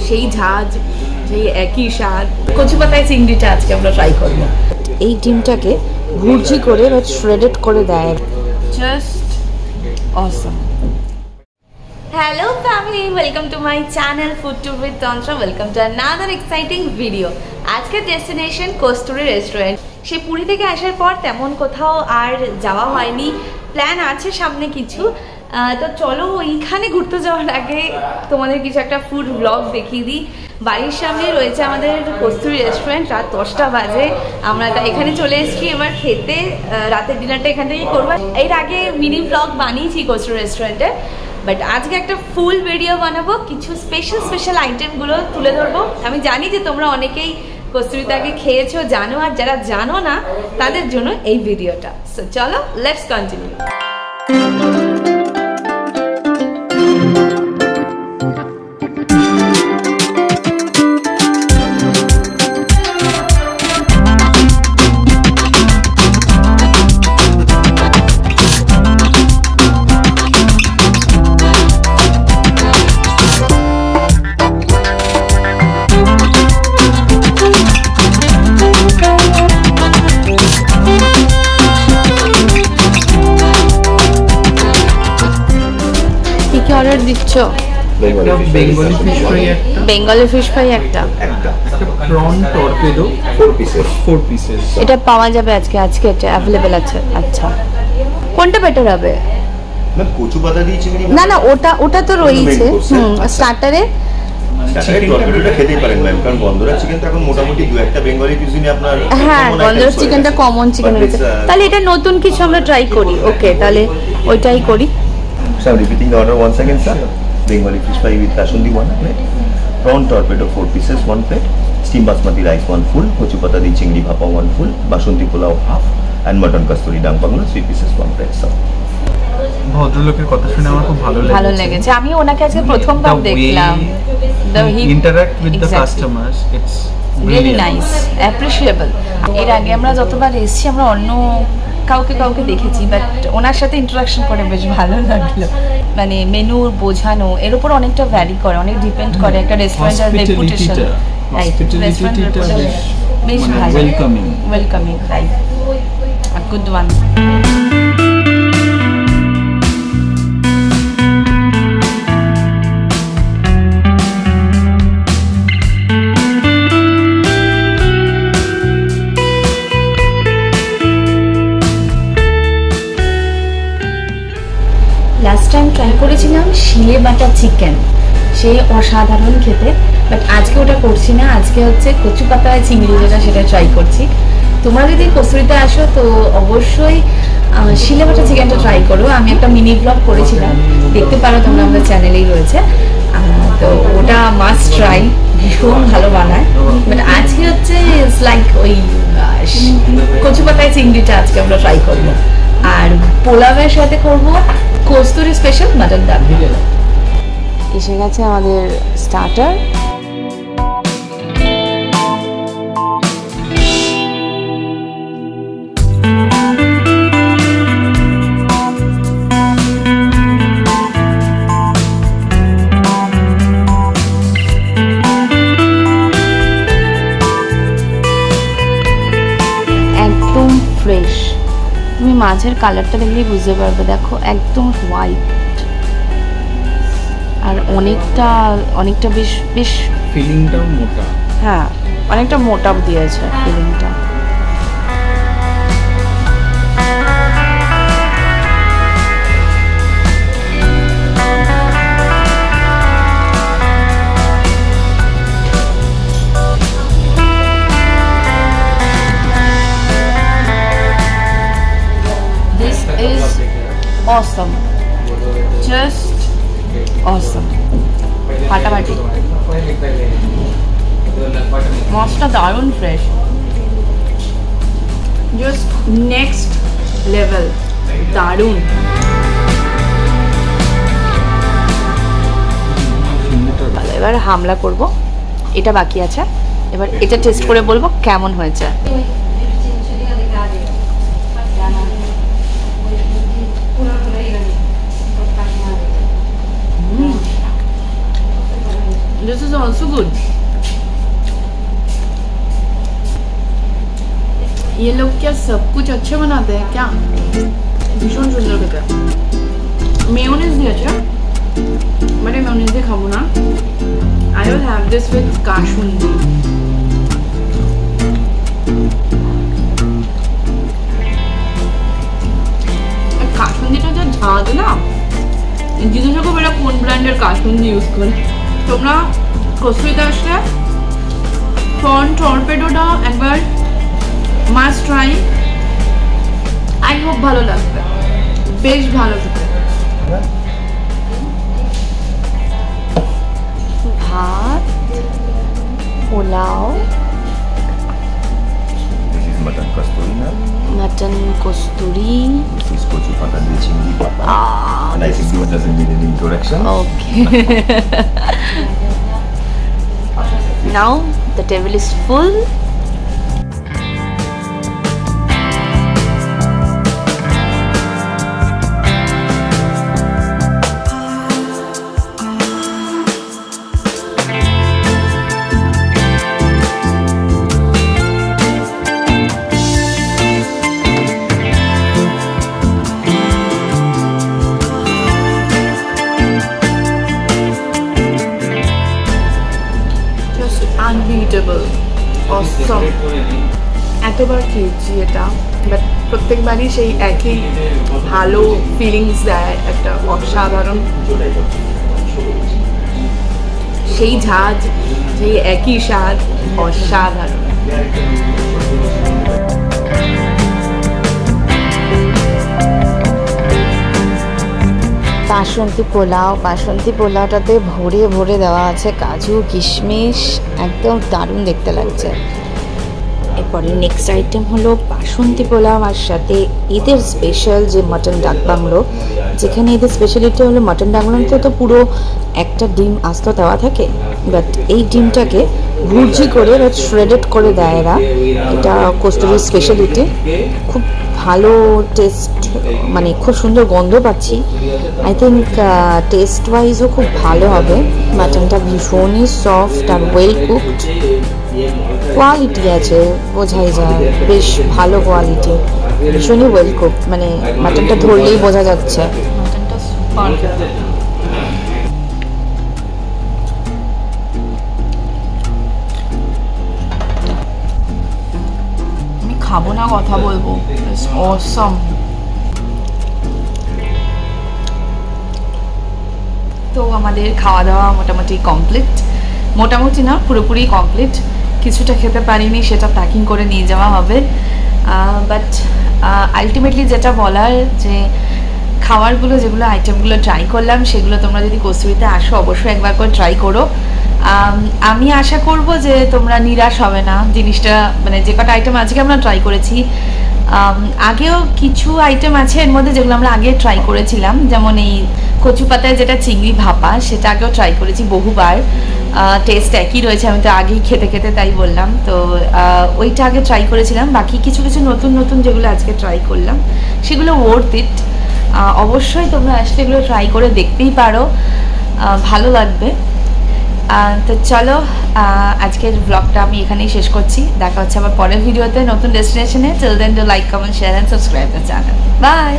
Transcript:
সেই ঝাঁজ, সেই একই স্বাদ। কচু পাতায় চিংড়িটা আজকে আমরা ট্রাই করবো। এই ডিমটাকে ভুর্জি করে বা শ্রেডেড করে দেয়, just awesome. Hello family, welcome to my channel food tour with Tantra. Welcome to another exciting video. আজকের ডেস্টিনেশন কস্তুরী রেস্টুরেন্ট। সে পুরী থেকে আসার পর তেমন কোথাও আর যাওয়া হয়নি, প্ল্যান আছে সামনে কিছু। তো চলো ওইখানে ঘুরতে যাওয়ার আগে তোমাদের কিছু একটা ফুড ব্লগ দেখিয়ে দিই। বাড়ির সামনে রয়েছে আমাদের কস্তুরী রেস্টুরেন্ট। রাত 10টা বাজে, আমরা এখানে চলে এসেছি এবার খেতে। রাতের ডিনারটা এখান থেকেই করবো। এর আগে মিনি ব্লগ বানিয়েছি কস্তুরী রেস্টুরেন্টে, বাট আজকে একটা ফুল ভিডিও বানাবো, কিছু স্পেশাল আইটেমগুলো তুলে ধরবো। আমি জানি যে তোমরা অনেকেই কস্তুরীটাকে খেয়েছো, জানো, আর যারা জানো না তাদের জন্য এই ভিডিওটা। সো চলো, লেটস কন্টিনিউ। অর্ডার দিচ্ছ? বেঙ্গলি ফিশ ফ্রাই একটা, প্রন টর্পেডো 4 পিসেস। এটা পাওয়া যাবে আজকে এটা अवेलेबल আছে। আচ্ছা, কোনটা বেটার হবে? কচু পাতা দিয়ে চিংড়ি? না না, ওটা তো রয়েছে। স্টার্টারে টর্পেডোটা খেতেই পারেন ম্যাম, কারণ গন্ধরা চিকেন তো এখন মোটামুটি দু একটা বেঙ্গলি কুজিনে আপনার। হ্যাঁ, গন্ধরা চিকেনটা কমন চিকেন রয়েছে। তাহলে এটা নতুন কিছু আমরা ট্রাই করি। ওকে, তাহলে ওইটাই করি। So I'm repeating the order once again, sir. Bengali fish fry with kasundi 1 plate, prawn torpedo 4 pieces 1 plate, steamed basmati rice 1 full, kochu pata di chingri bhapa 1 full, basundi pulao half, and mutton kasturi dum bangla 3 pieces 1 plate, sir. ভদ্রলোকের কথা শুনে আমার খুব ভালো লেগেছে। আমি ওনাকে আজকে প্রথমবার দেখলাম। He interact with the customers, it's really nice, appreciable. এর আগে আমরা যতবার এসেছি আমরা অন্য কাউকে দেখেছি, বাট ওনার সাথে ইন্টারাকশন করে বেশ ভালো লাগলো। মানে মেনু বোঝানো এর উপর অনেকটা ভ্যারি করে, অনেক ডিপেন্ড করে একটা রেস্টুরেন্টের রেপুটেশন। রাইট, রেস্টুরেন্টের বেশ ভালো, welcoming, right, a good one. Last time try করেছিলাম শিলে বাটা চিকেন, সে অসাধারণ খেতে, বাট আজকে ওটা করছি না। আজকে হচ্ছে কচু পাতায় চিংড়ি যেটা, সেটা ট্রাই করছি। তোমরা যদি কস্তুরীতে আসো তো অবশ্যই শিলে বাটা চিকেনটা ট্রাই করো। আমি একটা মিনি ব্লগ করেছিলাম, দেখতে পারো তোমরা, আমাদের চ্যানেলেই রয়েছে। তো ওটা মাস্ট ট্রাই, ভীষণ ভালো বানায়। বাট আজকে হচ্ছে ইটস লাইক ওই কচু পাতায় চিংড়িটা আজকে আমরা ট্রাই করবো। আর পোলাওয়ের সাথে করবো কস্তুরী স্পেশাল মাটন ডাল। এসে গেছে আমাদের স্টার্টার। একদম ফ্রেশ, তুমি মাছের কালারটা দেখলেই বুঝতে পারবে। দেখো একদম হোয়াইট, আর অনেকটা বেশ ফিলিংটাও মোটা। হ্যাঁ, অনেকটা মোটা দিয়েছে ফিলিংটা। Awesome, just awesome, ফাটাফাটি। মাছটা দারুণ ফ্রেশ, জাস্ট নেক্সট লেভেল, দারুণ। এবার হামলা করব, এটা বাকি আছে। এবার এটা টেস্ট করে বলবো কেমন হয়েছে। This is also good. ये लोग क्या सब कुछ अच्छे बनाते हैं क्या? भीषण सुंदर खेते। मेयोनेज दिया था, बट मेयोनेज दे खाबो ना। I will have this with kashundi. কাসুন্দিটা যা ঝাঁজ না, জিজ্ঞাসা করবো এটা কোন ব্র্যান্ডের কাসুন্দি ইউজ করে। তোমরা কস্তুরিতে আসলে প্রন টর্পেডোটা একবার মাস্ট ট্রাই। আই হোপ ভালো লাগবে, বেশ ভালো খেতে। ভাত, পোলাও, mutton kasturi na. Mutton Kasturi. This is kochi pata de chingri papa. And I think it doesn't need any introduction. Okay. Now the table is full. Unbeatable, awesome. এতবার খেয়েছি এটা, বাট প্রত্যেকবারই সেই একই ভালো ফিলিংস দেয়, একটা অসাধারণ সেই ঝাঁজ, সেই একই স্বাদ, অসাধারণ। বাসন্তী পোলাওটাতে ভরে ভরে দেওয়া আছে কাজু কিশমিশ, একদম দারুণ দেখতে লাগছে। এরপরে নেক্সট আইটেম হলো বাসন্তী পোলাও, আর সাথে এদের স্পেশাল যে মাটন ডাক বাংলো, যেখানে এদের স্পেশালিটি হলো মাটন ডাক বাংলোতে তো পুরো একটা ডিম আস্ত দেওয়া থাকে, বাট এই ডিমটাকে ভুর্জি করে বা শ্রেডেড করে দেয় এরা। এটা কস্তুরির স্পেশালিটি, খুব ভালো টেস্ট, মানে খুব সুন্দর গন্ধ পাচ্ছি। আই থিঙ্ক টেস্ট ওয়াইজও খুব ভালো হবে। মাটনটা ভীষণই soft are well cooked, quality আছে, বোঝাই যায় বেশ ভালো কোয়ালিটি, ভীষণই ওয়েল কুক, মানে মাটনটা ধরলেই বোঝা যাচ্ছে মাটনটা সুপার। আমি খাবো না কথা বলবো, অসম। তো আমাদের খাওয়া দাওয়া মোটামুটি কমপ্লিট, মোটামুটি না পুরোপুরি কমপ্লিট। কিছুটা খেতে পারিনি, সেটা প্যাকিং করে নিয়ে যাওয়া হবে। বাট আলটিমেটলি যেটা বলার, যে খাবারগুলো যেগুলো আইটেমগুলো ট্রাই করলাম, সেগুলো তোমরা যদি কস্তুরিতে আসো অবশ্যই একবার করে ট্রাই করো। আমি আশা করব যে তোমরা নিরাশ হবে না জিনিসটা, মানে যে কটা আইটেম আজকে আমরা ট্রাই করেছি, আগেও কিছু আইটেম আছে এর মধ্যে যেগুলো আমরা আগে ট্রাই করেছিলাম, যেমন এই কচু পাতায় যেটা চিংড়ি ভাপা, সেটা আগেও ট্রাই করেছি বহুবার, টেস্ট একই রয়েছে, আমি তো আগেই খেতে খেতে তাই বললাম। তো ওইটা আগে ট্রাই করেছিলাম, বাকি কিছু কিছু নতুন নতুন যেগুলো আজকে ট্রাই করলাম সেগুলো ওয়ার্থ ইট। অবশ্যই তোমরা আসলে এগুলো ট্রাই করে দেখতেই পারো, ভালো লাগবে। তো চলো আজকের ব্লগটা আমি এখানেই শেষ করছি, দেখা হচ্ছে আবার পরের ভিডিওতে নতুন ডেস্টিনেশনে। Till then do like, comment, share and subscribe the channel. By.